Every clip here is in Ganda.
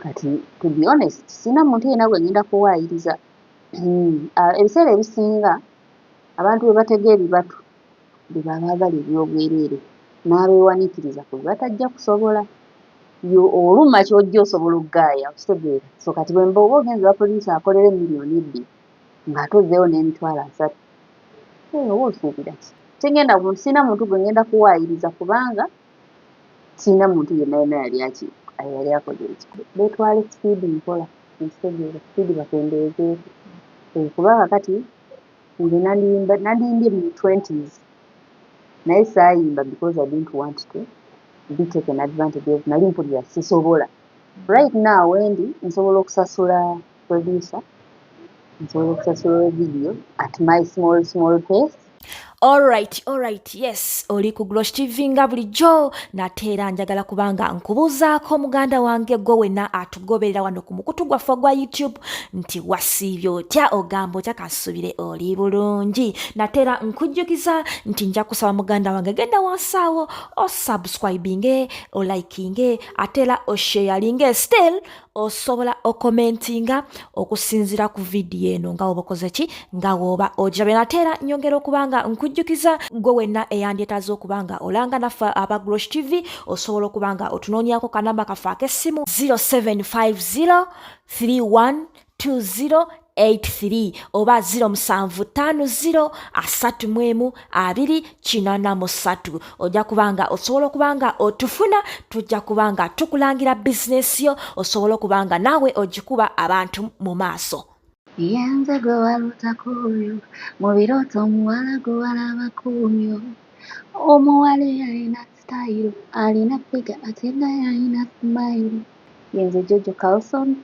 kati to be honest sina muntu yenna gwe ngenda kuwaayiriza. Ebiseera ebisinga abantu bwe bategeera ebibatu bye baba baagala eby'obwereere n'abeewaniikiriza ku bye batajja kusobola olumma ky'ojja osobola okgaaya okitegeera. So kati bwe mba oba ogenze bapoliisi akolera miliyoni 2 ng'ate ozzeewo n'emitwalo 3 oba osuubira ki? Sina muntu gwe ngenda kuwaayiriza kubanga sina muntu yenna yali akoze ekyo. Beetwale sipiidi mpola ekitegeera sipiidi bakendeezeeko. Kubanga kati nze nandiyimbye mu 20s naye saayimba because I didn't want to be taken advantage of. Nali mpulira sisobola. Right now wendi nsobola okusasula producer, nsobola okusasula video at my small pace. Alright, yes, oli ku Glosh TV nga bulijjo nate era njagala kubanga nkubuuzaako muganda wange gwe wenna atugoberera wano ku mukutu gwaffe gwa YouTube nti wasiibye otya ogamba otya kasubire oli bulungi. Nate era nkujjukiza nti nja kusaba muganda wange genda wansi awo osubscribinge olikinge ate era osharinge still osobola okomentinga okusinzira ku vidiyo eno nga woba okoze ki nga woba ojabe. Nate era nyongera okubanga nkujjukiza gwe wenna eyandyetaaze okubanga olanga naffe aba Glosh TV osobola okubanga otunoonyako kanamba kaffe ak'essimu 0750312083 oba 0750312083. ojja kubanga osobola okubanga otufuna, tujja kubanga tukulangira bizinesi yo, osobola okubanga naawe ogikuba abantu mu maaso. Yenze gwe walutako oyo mu birooto omuwala gwe walaba kuumyo, omuwala alina sitayiro alina figa ate nga alina simayiro. Yenze Jojo Carlson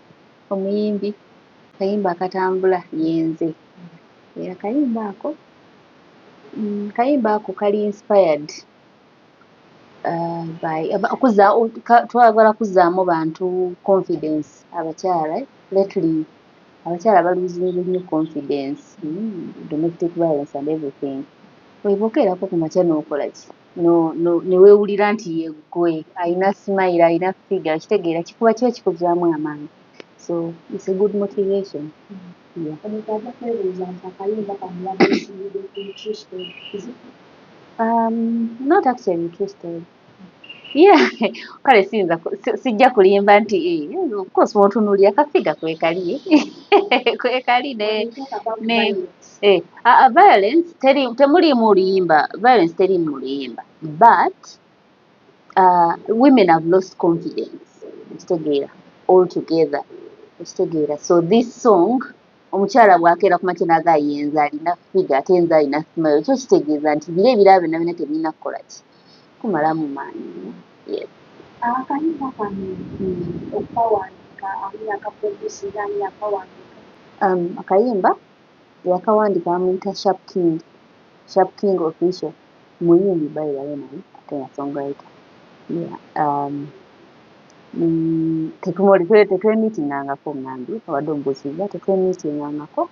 omuyimbi, kayimba akatambula Yenze. Era kayimba ako kali inspired by twagala kuzzaamu bantu confidence abakyala lately. Abakyala baluzinga nnyo confidence, domestic violence and everything. Weebogerako ku makya n'okola ki? Ne weewulira nti yeggwe alina smile alina figure kitegeera kikuba kiba kikuzzaamu amaanyi. So it's a good motivation. Yeah. Not actually interested. Yeah, kale sijja kulimba nti of course wontunuulira kafiga kwekali violence temuli muliyimba, violence teri muliyimba, but women have lost confidence ekitegeera altogether ekitegeera. So this song omukyala bw'akeera ku makya naga Yenze alina figa ate Yenze alina smile, ekyo kitegeeza nti biro ebirala byonna byonna tebirina kukola ki kumalamu maanyi. Yes. Akayimba kano okukawandika ani yakaproducinga ani yakawandika? Akayimba yakawandika bamuyita Sharp King official, muyimbi by the way naye ate nga songwriter. Yeah. Tetwemiitingangako ngambi abadde omubuuziza tetwemiitingangako.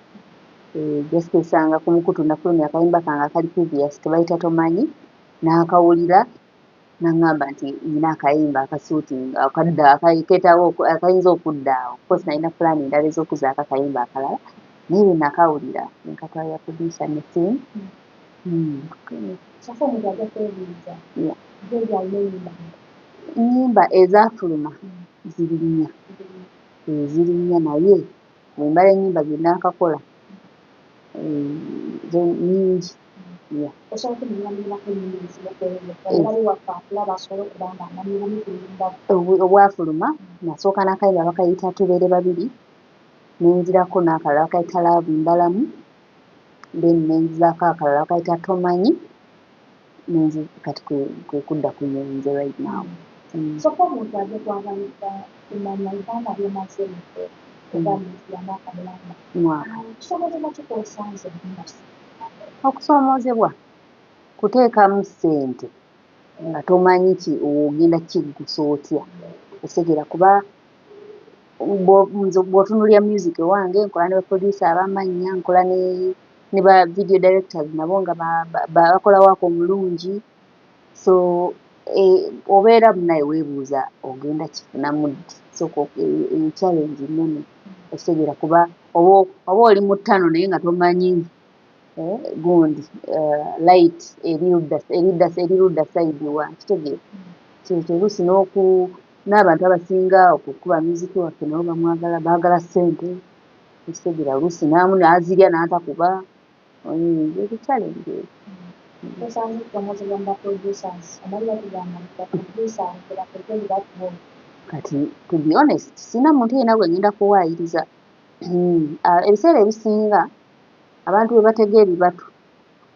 Just esanga ku mukutu nafulumya akayimba kange akali previous kebayita Tomanyi n'akawulira n'aŋŋamba nti nina akayimba akasuutinga akayinza okuddaawo. Of course nalina pulaani endala ez'okuzaako akayimba akalala naye bwe nakawulira nkatwalira producer ne team. Ennyimba ezafuluma ziri nnya naye bwe mbala ennyimba ze naakakola nnyingi. Obwafuluma nasooka n'akayimba bakayita Tubeere Babiri, nenzirako n'akalala bakayita Love Mbalamu, then nenzizaako akalala bakayita Tomanyi, kati kwe kudda ku Yenze right now. Soko omuntu ajja kwagaliza kumanya Uganda byemaze okusoomozebwa kuteekamu ssente nga tomanyi ogenda kikigusa otya otegeera. Kuba bw'otunuulira music ewange nkola ne baproducer ab'amannya, nkola ne ba video directors nabo nga bakola waako omulungi. So obeera munaye weebuuza ogenda kifunamu ddi. So ekisoko challenge nene ekitegeera kuba oba oli mu ttano naye nga tomanyi gundi light erirudda side wa kitegeera kyekyo oluusi n'abantu abasinga okukuba music waffe nabo baagala ssente ekitegeera oluusi naamu n'azirya n'atakuba eri challenge Tosanze kutomozebwa mu producers amalira tugamba nti producers tebategeri batubona kati to be honest sina muntu yenna gwe ngenda kuwaayiriza ebiseera ebisinga abantu bwe batega ebibatu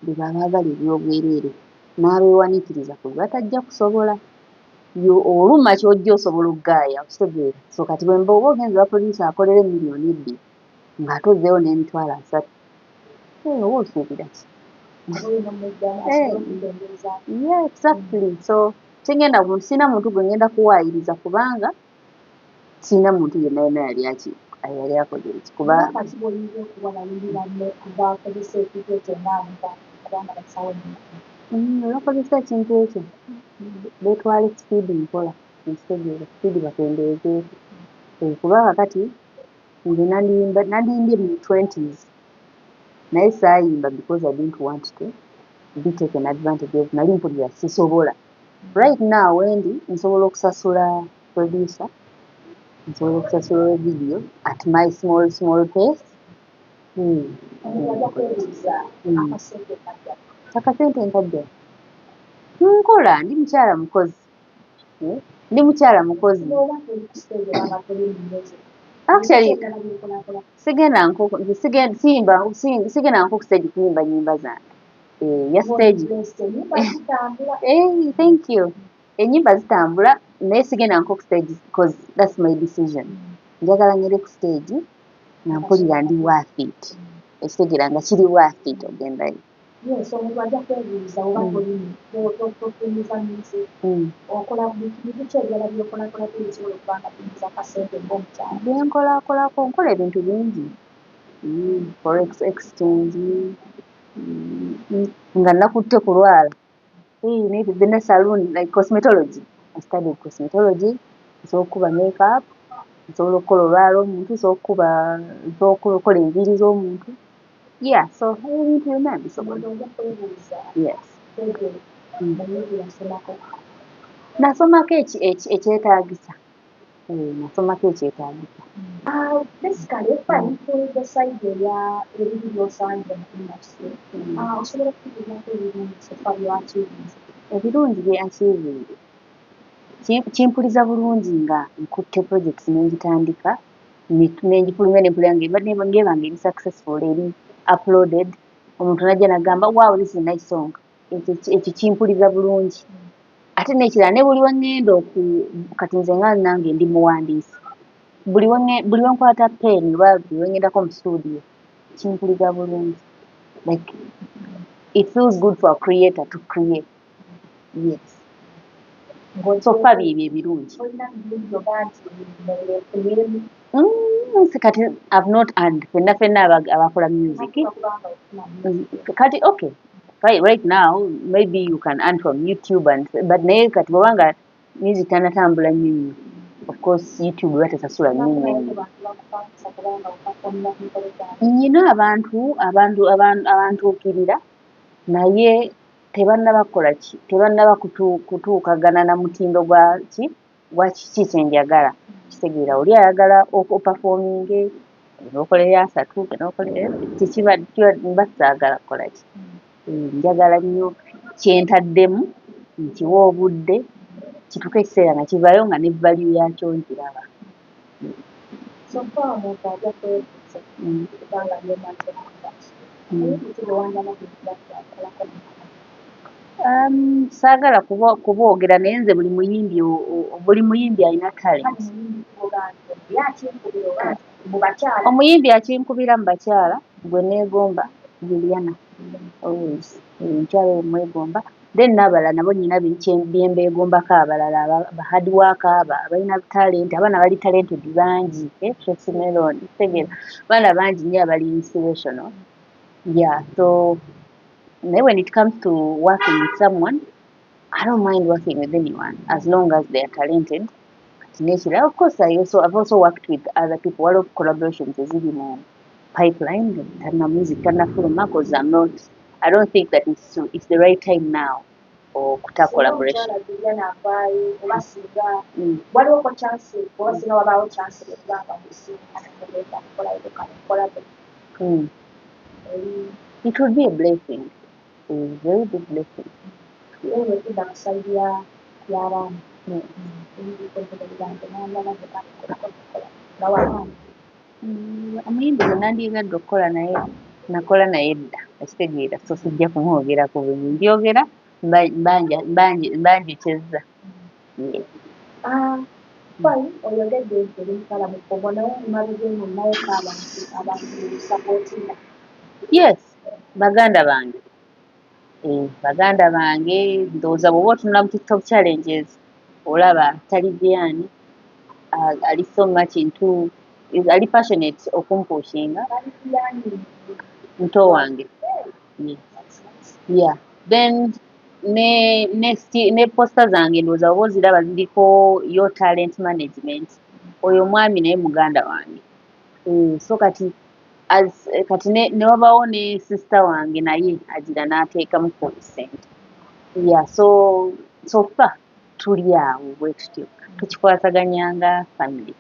bye baba baagala ebyobwereere n'abeewaniikiriza ku bye batajja kusobola oluma ky'ojja osobola okgaaya okitegeera so kati bwe mba oba ogenze baproducer akolera emiliyoni 2 ng'ate ozzeewo n'emitwalo 3 oba osuubira ki olina omujjana asobola okutendereza yeah exactly so sina muntu gwe ngenda kuwaayiriza kubanga sina muntu yenna yali akoze eki kuba kati bw'oyinza okuba balindiranne abakozesa ekintu ekyo ng'abantu kubanga basawo bakozesa ekintu ekyo beetwala speed nkola ekitegeera speed bakendeezeeko kuba kakati nze nandimbye mu 20s naye saayimba because I didn't want to be taken advantage of nali mpulira sisobola right now wendi nsobola okusasula producer nsobola okusasula video at my small pace wajja kwebuuza akasente kajja akasente nkajja nkola ndi mukyala mukozi oba tuli ku stage baba tuli mu music actually bikola sigenda nko kustage kuyimba nyimba zange ya stage nyimba zitambula thank you enyimba zitambula naye sigenda nko kustage because that's my decision njagala ngere ku stage nga mpulira ndi worth it ekitegeera nga kiri worth it ogendayo yes omuntu ajja kwebuuza oba tolini totumiza music okola bintu ki ebirala byokolakola tulisobola okubanga tuyingiza akasente ng'omukyala byenkolakolako nkola ebintu bingi forex exchange nga nakutte kulwala then saloon like cosmetology I studied cosmetology nsobola okukuba makeup nsobola okukola olwala omuntu nsobola okukola enviiri z'omuntu yeah so ebintu byonna bisobola ojja kwebuuza yes muyizi yasomako nasomako ekyetaagisa nasomako ekyetaagisa basically efanyifuza side ebiri byosanje mu industry osobola okutugezaako ebirungi sofa byakirinze ebirungi bye achieving kimpuliza bulungi nga nkutte projects n'engitandika n'engifulumya n'empulira ng'ebanga eri successful eri uploaded omuntu najja nagamba wow this is a nice song ekyo kimpuliza bulungi ate n'ekirala ne buli wengenda kati nze nga nange ndi muwandiisi buli wenkwata pen oba buli wengendako mu studio kimpuliza bulungi like it feels good for a creator to create yes sofa byebyo ebirungi olina birungi oba nti nefuniremu kati I've not earned fenna abakola music kubanga ofuna kati okay right now maybe you can earn from YouTube but naye kati bwobanga music tanatambula nnyo of course YouTube batesasula nnyo bantu bakupangisa kubanga okakomera ku mikolo gyabwe nyina abantuukirira naye tebannaba kutuukagana na mutindo gwa kiki kyenjagala kitegeera oli ayagala opafominge nokolera 3 nokolera kibasaagala kukola ki njagala nnyo kyentaddemu nkiwa obudde kituuka ekiseera nga kivaayo nga ne value yakyo nkiraba sofa omuntu ajja kwebuuza kubanga byemaze saagala kuboogera naye nze buli muyimbi alina talent omuyimbi akinkubira mu bakyala gwe neegomba Juliana always omukyala oyo mwegomba then n'abalala nabo nyina byembeegombako abalala bahadwaka abalina talent abaana bali talented bangi Tracy Melon tegeera abaana bangi nnyo abali inspirational yeah so when it comes to working with someone I don't mind working with anyone as long as they are talented Tinekira. Of course, I've also worked with other people. A lot of collaborations eziri mu pipeline. Tana music, tana fuluma, because I don't think that it's the right time now for kuta collaboration. Waliwo chance oba singa wabaawo chance okubanga musinga It would be a blessing, a very big blessing. Omuyimbi gwe nandyegadde okukola naye nakola naye dda ekitegeera, so sijja kumwogerako. Bwe ndyogera mbanjekyezza. oyogedde nti oli mukala mukomo naye mabega eno nayeko abantu sapootinga. Yes, baganda bange. Baganda bange ndowooza bw'oba otunula mu TikTok challenges olaba Taliviani ali so much into, ali passionate okumpushinga. Muto wange. Yeah. Then ne poster zange ndowooza oba oziraba ziriko your talent management. Oyo omwami naye muganda wange. So kati ne wabaawo ne sister wange naye agira n'ateekamu consent. Yeah, so far tuli awo bwe tutyo tukikwasaganyanga family.